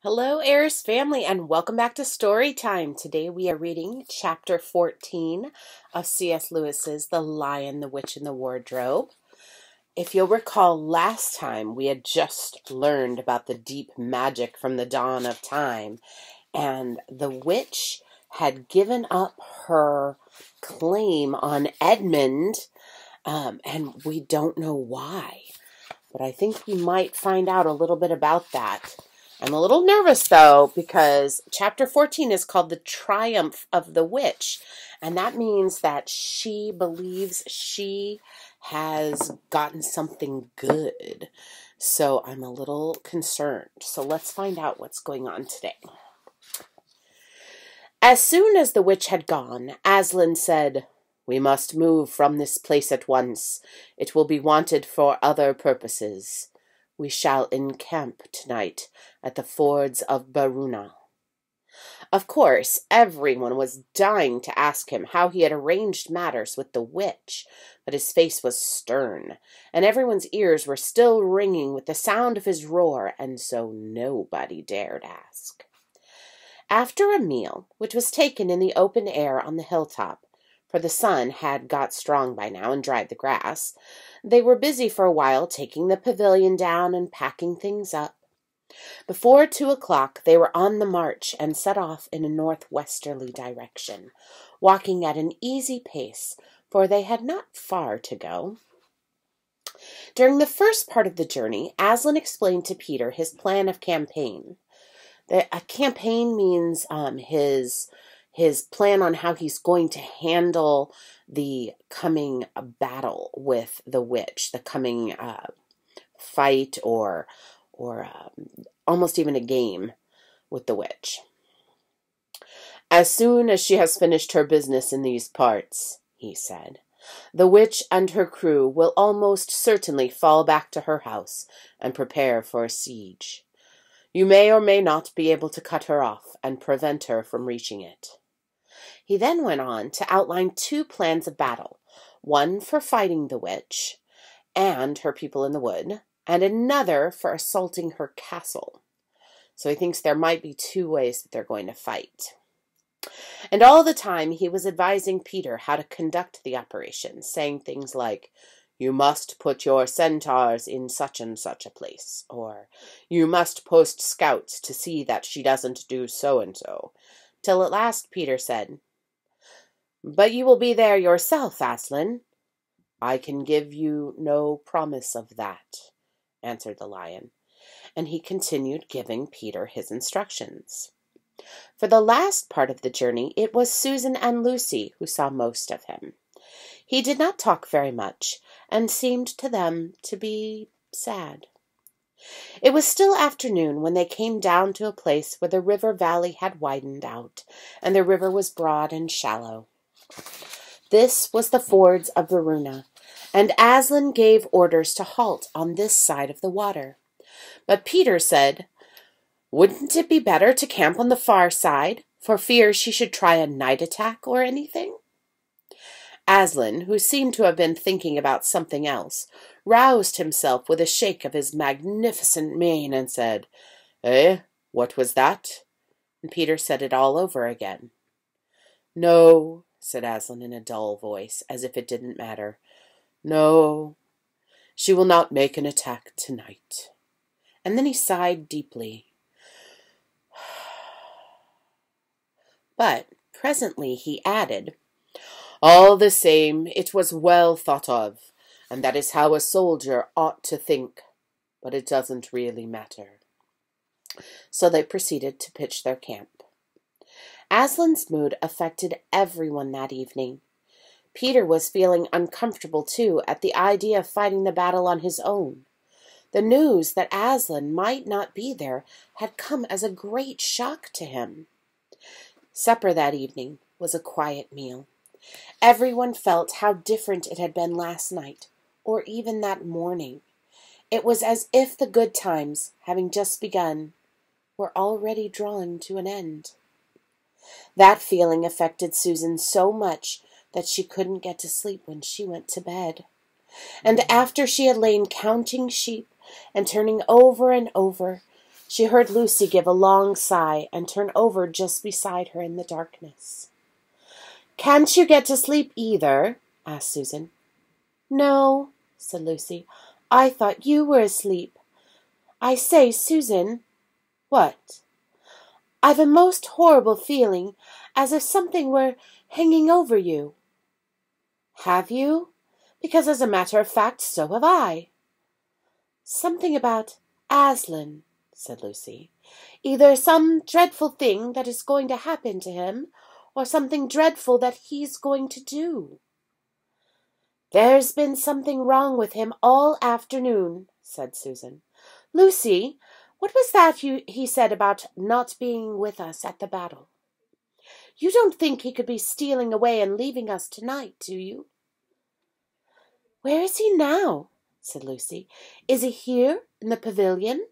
Hello, Eris family, and welcome back to Story Time. Today we are reading Chapter 14 of C.S. Lewis's The Lion, the Witch, and the Wardrobe. If you'll recall, last time we had just learned about the deep magic from the dawn of time, and the witch had given up her claim on Edmund, and we don't know why. But I think we might find out a little bit about that. I'm a little nervous, though, because Chapter 14 is called The Triumph of the Witch, and that means that she believes she has gotten something good. So I'm a little concerned. So let's find out what's going on today. As soon as the witch had gone, Aslan said, "We must move from this place at once. It will be wanted for other purposes. We shall encamp tonight at the fords of Baruna." Of course, everyone was dying to ask him how he had arranged matters with the witch, but his face was stern, and everyone's ears were still ringing with the sound of his roar, and so nobody dared ask. After a meal, which was taken in the open air on the hilltop, for the sun had got strong by now and dried the grass, they were busy for a while taking the pavilion down and packing things up. Before 2 o'clock they were on the march and set off in a northwesterly direction, walking at an easy pace, for they had not far to go. During the first part of the journey, Aslan explained to Peter his plan of campaign. A campaign means his plan on how he's going to handle the coming battle with the witch, the coming fight or almost even a game with the witch. "As soon as she has finished her business in these parts," he said, "the witch and her crew will almost certainly fall back to her house and prepare for a siege. You may or may not be able to cut her off and prevent her from reaching it." He then went on to outline 2 plans of battle, one for fighting the witch and her people in the wood, and another for assaulting her castle. So he thinks there might be 2 ways that they're going to fight. And all the time he was advising Peter how to conduct the operation, saying things like, "You must put your centaurs in such and such a place," or "You must post scouts to see that she doesn't do so and so," till at last Peter said, "But you will be there yourself, Aslan." "I can give you no promise of that," answered the lion, and he continued giving Peter his instructions. For the last part of the journey, it was Susan and Lucy who saw most of him. He did not talk very much, and seemed to them to be sad. It was still afternoon when they came down to a place where the river valley had widened out, and the river was broad and shallow. This was the fords of Varuna, and Aslan gave orders to halt on this side of the water. But Peter said, "Wouldn't it be better to camp on the far side, for fear she should try a night attack or anything?" Aslan, who seemed to have been thinking about something else, roused himself with a shake of his magnificent mane and said, "Eh, what was that?" And Peter said it all over again. "No," said Aslan in a dull voice, as if it didn't matter. "No, she will not make an attack tonight." And then he sighed deeply. But presently he added, "All the same, it was well thought of, and that is how a soldier ought to think, but it doesn't really matter." So they proceeded to pitch their camp. Aslan's mood affected everyone that evening. Peter was feeling uncomfortable, too, at the idea of fighting the battle on his own. The news that Aslan might not be there had come as a great shock to him. Supper that evening was a quiet meal. Everyone felt how different it had been last night, or even that morning. It was as if the good times, having just begun, were already drawing to an end. That feeling affected Susan so much that she couldn't get to sleep when she went to bed. And after she had lain counting sheep and turning over and over, She heard Lucy give a long sigh and turn over just beside her in the darkness. "Can't you get to sleep either?" asked Susan. "No," said Lucy. "I thought you were asleep. I say, Susan." "What?" "I've a most horrible feeling, as if something were hanging over you." "Have you? Because as a matter of fact, so have I." "Something about Aslan," said Lucy. "Either some dreadful thing that is going to happen to him, or something dreadful that he's going to do." "There's been something wrong with him all afternoon," said Susan. "Lucy, what was that he said about not being with us at the battle? You don't think he could be stealing away and leaving us tonight, do you?" "Where is he now?" said Lucy. "Is he here in the pavilion?"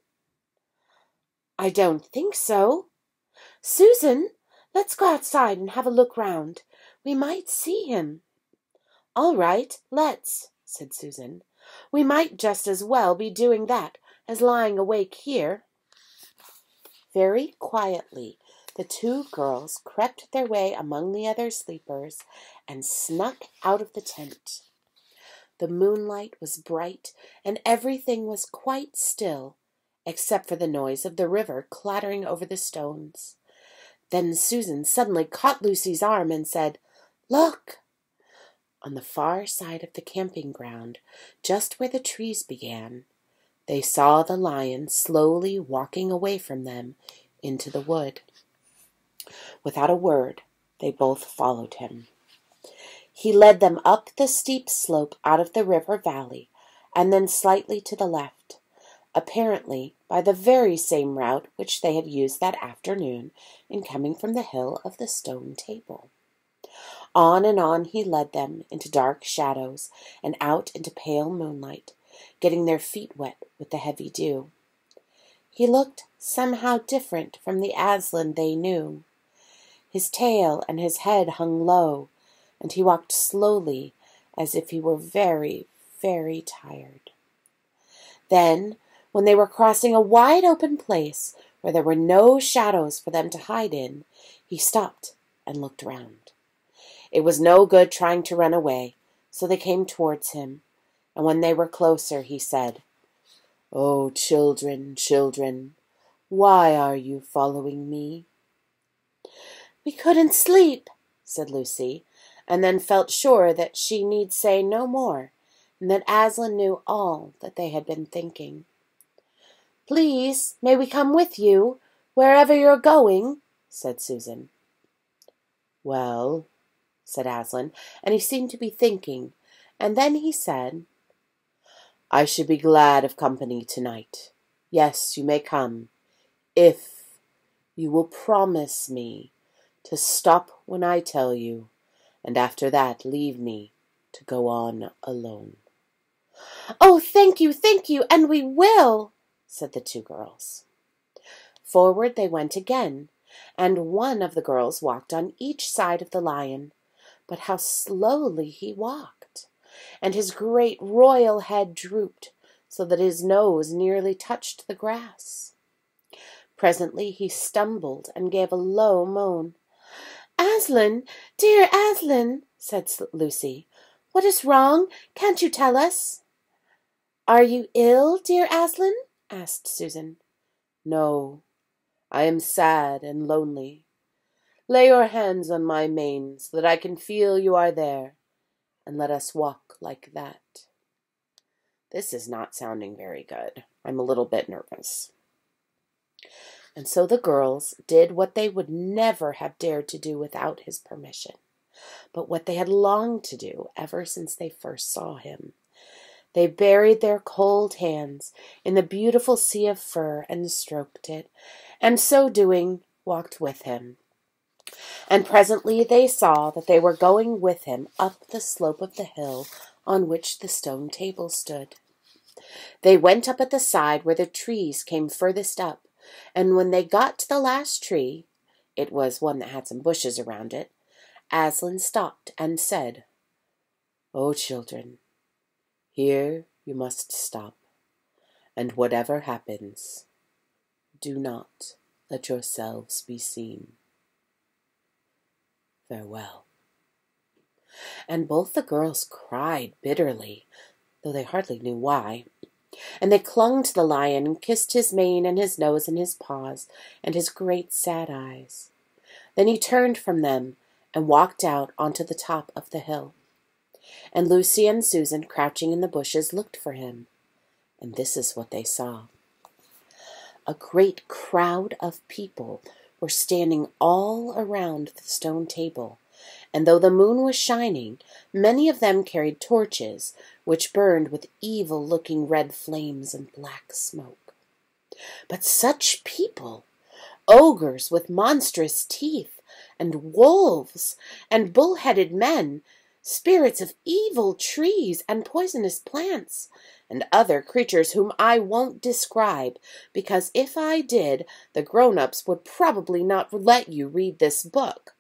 "I don't think so. Susan, let's go outside and have a look round. We might see him." "All right, let's," said Susan. "We might just as well be doing that as lying awake here." Very quietly, the two girls crept their way among the other sleepers and snuck out of the tent. The moonlight was bright, and everything was quite still, except for the noise of the river clattering over the stones. Then Susan suddenly caught Lucy's arm and said, "Look!" On the far side of the camping ground, just where the trees began, they saw the lion slowly walking away from them into the wood. Without a word, they both followed him. He led them up the steep slope out of the river valley, and then slightly to the left, apparently by the very same route which they had used that afternoon in coming from the hill of the stone table. On and on he led them, into dark shadows and out into pale moonlight, getting their feet wet with the heavy dew. He looked somehow different from the Aslan they knew. His tail and his head hung low, and he walked slowly as if he were very, very tired. Then, when they were crossing a wide open place where there were no shadows for them to hide in, he stopped and looked round. It was no good trying to run away, so they came towards him, and when they were closer, he said, "Oh, children, children, why are you following me?" "We couldn't sleep," said Lucy, and then felt sure that she need say no more, and that Aslan knew all that they had been thinking. "Please, may we come with you, wherever you're going?" said Susan. "Well," said Aslan, and he seemed to be thinking, and then he said, "I should be glad of company tonight. Yes, you may come, if you will promise me to stop when I tell you, and after that leave me to go on alone." "Oh, thank you, and we will," said the two girls. Forward they went again, and one of the girls walked on each side of the lion. But how slowly he walked, and his great royal head drooped, so that his nose nearly touched the grass. Presently he stumbled and gave a low moan. "Aslan, dear Aslan," said Lucy, "what is wrong? Can't you tell us?" "Are you ill, dear Aslan?" asked Susan. "No, I am sad and lonely. Lay your hands on my mane so that I can feel you are there, and let us walk like that." This is not sounding very good. I'm a little bit nervous. And so the girls did what they would never have dared to do without his permission, but what they had longed to do ever since they first saw him. They buried their cold hands in the beautiful sea of fur and stroked it, and so doing walked with him. And presently they saw that they were going with him up the slope of the hill on which the stone table stood. They went up at the side where the trees came furthest up, and when they got to the last tree, it was one that had some bushes around it, Aslan stopped and said, "Oh, children, here you must stop, and whatever happens, Do not let yourselves be seen. Farewell." And both the girls cried bitterly, though they hardly knew why. And they clung to the lion and kissed his mane and his nose and his paws and his great sad eyes. Then he turned from them and walked out onto the top of the hill. And Lucy and Susan, crouching in the bushes, looked for him. And this is what they saw. A great crowd of people were standing all around the stone table, and though the moon was shining, many of them carried torches, which burned with evil-looking red flames and black smoke. But such people! Ogres with monstrous teeth, and wolves, and bull-headed men, spirits of evil trees and poisonous plants, and other creatures whom I won't describe, because if I did, the grown-ups would probably not let you read this book.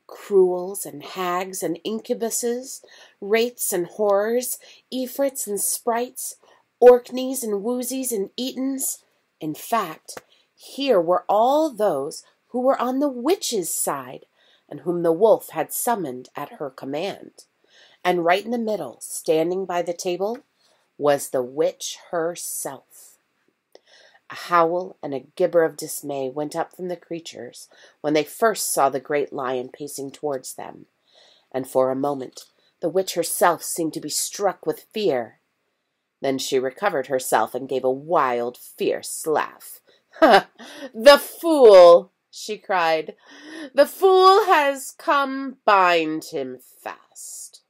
Cruels and hags and incubuses, wraiths and horrors, ifrits and sprites, orkneys and woozies and Etons. In fact, here were all those who were on the witch's side, and whom the wolf had summoned at her command. And right in the middle, standing by the table, was the witch herself. A howl and a gibber of dismay went up from the creatures when they first saw the great lion pacing towards them, and for a moment the witch herself seemed to be struck with fear. Then she recovered herself and gave a wild, fierce laugh. "Ha! The fool!" she cried. "The fool has come, bind him fast."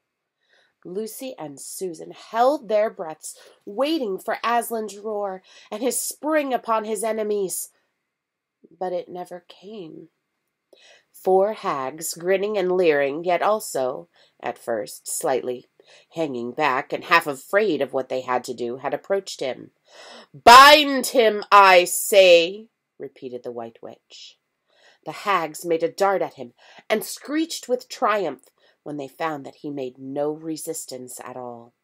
Lucy and Susan held their breaths, waiting for Aslan's roar and his spring upon his enemies. But it never came. 4 hags, grinning and leering, yet also, at first, slightly hanging back and half afraid of what they had to do, had approached him. "Bind him, I say," repeated the White Witch. The hags made a dart at him and screeched with triumph when they found that he made no resistance at all.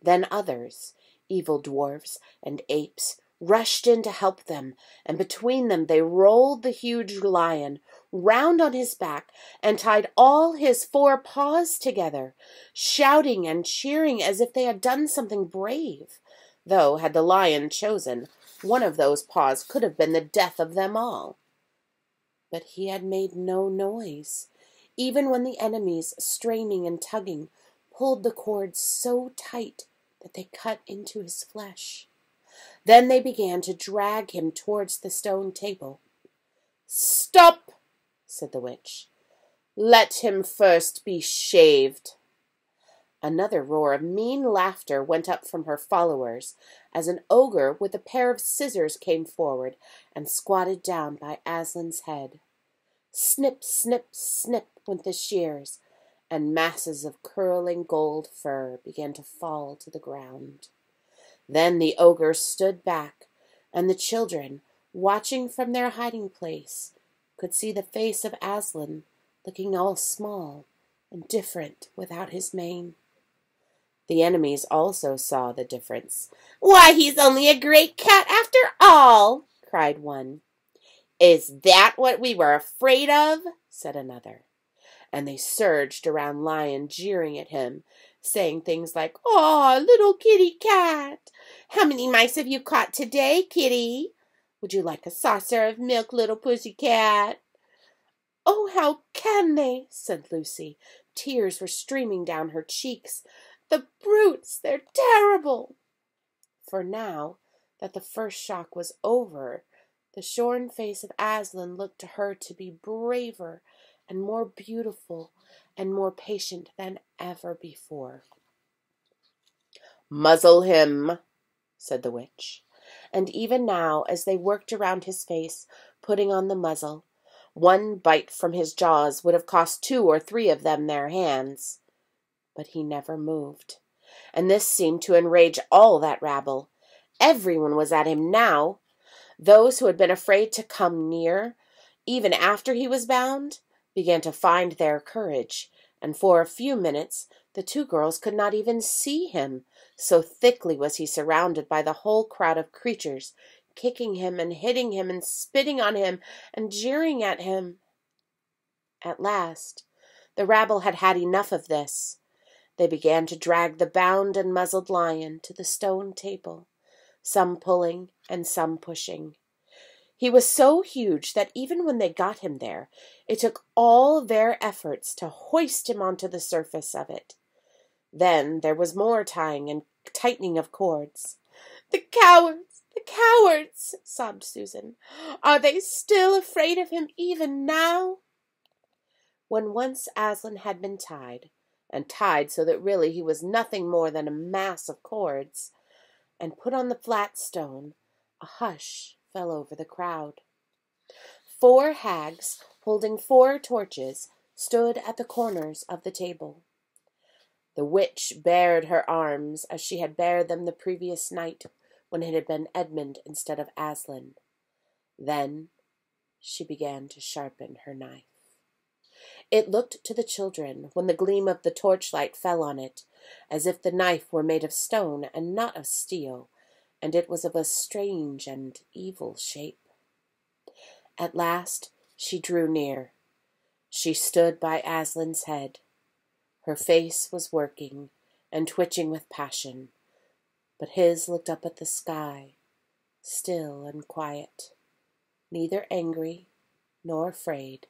Then others, evil dwarfs and apes, rushed in to help them, and between them they rolled the huge lion round on his back and tied all his 4 paws together, shouting and cheering as if they had done something brave, though, had the lion chosen, one of those paws could have been the death of them all. But he had made no noise, even when the enemies, straining and tugging, pulled the cords so tight that they cut into his flesh. Then they began to drag him towards the stone table. "Stop!" said the witch. "Let him first be shaved." Another roar of mean laughter went up from her followers as an ogre with a pair of scissors came forward and squatted down by Aslan's head. Snip, snip, snip went the shears, and masses of curling gold fur began to fall to the ground. Then the ogre stood back, and the children, watching from their hiding place, could see the face of Aslan looking all small and different without his mane. The enemies also saw the difference. "Why, he's only a great cat after all!" cried one. "Is that what we were afraid of?" said another. And they surged around Lion, jeering at him, saying things like, "Aw, little kitty cat! How many mice have you caught today, kitty? Would you like a saucer of milk, little pussy cat?" "Oh, how can they?" said Lucy. Tears were streaming down her cheeks. "The brutes, they're terrible!" For now that the first shock was over, the shorn face of Aslan looked to her to be braver and more beautiful and more patient than ever before. "Muzzle him," said the witch. And even now, as they worked around his face, putting on the muzzle, one bite from his jaws would have cost 2 or 3 of them their hands. But he never moved, and this seemed to enrage all that rabble. Everyone was at him now. Those who had been afraid to come near, even after he was bound, began to find their courage, and for a few minutes the 2 girls could not even see him, so thickly was he surrounded by the whole crowd of creatures, kicking him and hitting him and spitting on him and jeering at him. At last, the rabble had had enough of this. They began to drag the bound and muzzled lion to the stone table, some pulling and some pushing. He was so huge that even when they got him there, it took all their efforts to hoist him onto the surface of it. Then there was more tying and tightening of cords. "The cowards! The cowards!" sobbed Susan. "Are they still afraid of him even now?" When once Aslan had been tied, and tied so that really he was nothing more than a mass of cords, and put on the flat stone, a hush fell over the crowd. 4 hags, holding 4 torches, stood at the corners of the table. The witch bared her arms as she had bared them the previous night, when it had been Edmund instead of Aslan. Then she began to sharpen her knife. It looked to the children, when the gleam of the torchlight fell on it, as if the knife were made of stone and not of steel, and it was of a strange and evil shape. At last she drew near. She stood by Aslan's head. Her face was working and twitching with passion, but his looked up at the sky, still and quiet, neither angry nor afraid,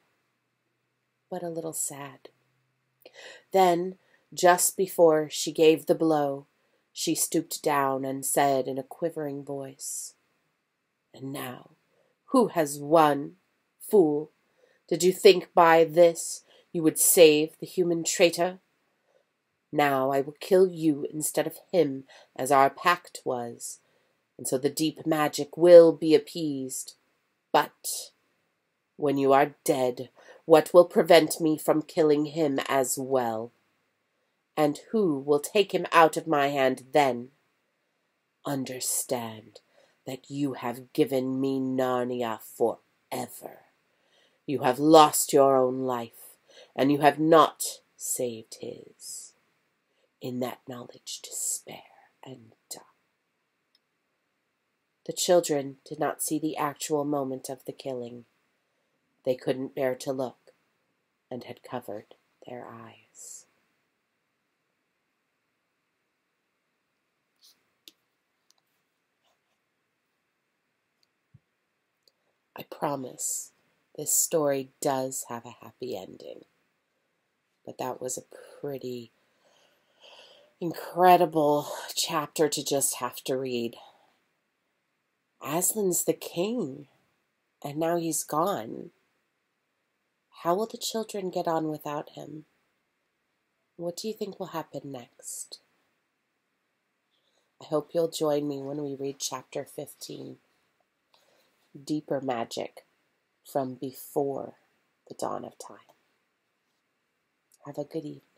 but a little sad. Then, just before she gave the blow, she stooped down and said in a quivering voice, "And now, who has won? Fool, did you think by this you would save the human traitor? Now I will kill you instead of him, as our pact was, and so the deep magic will be appeased. But when you are dead, what will prevent me from killing him as well? And who will take him out of my hand then? Understand that you have given me Narnia forever. You have lost your own life, and you have not saved his. In that knowledge, despair and die." The children did not see the actual moment of the killing. They couldn't bear to look, and had covered their eyes. I promise this story does have a happy ending, but that was a pretty incredible chapter to just have to read. Aslan's the king, and now he's gone. How will the children get on without him? What do you think will happen next? I hope you'll join me when we read chapter 15, Deeper Magic from Before the Dawn of Time. Have a good evening.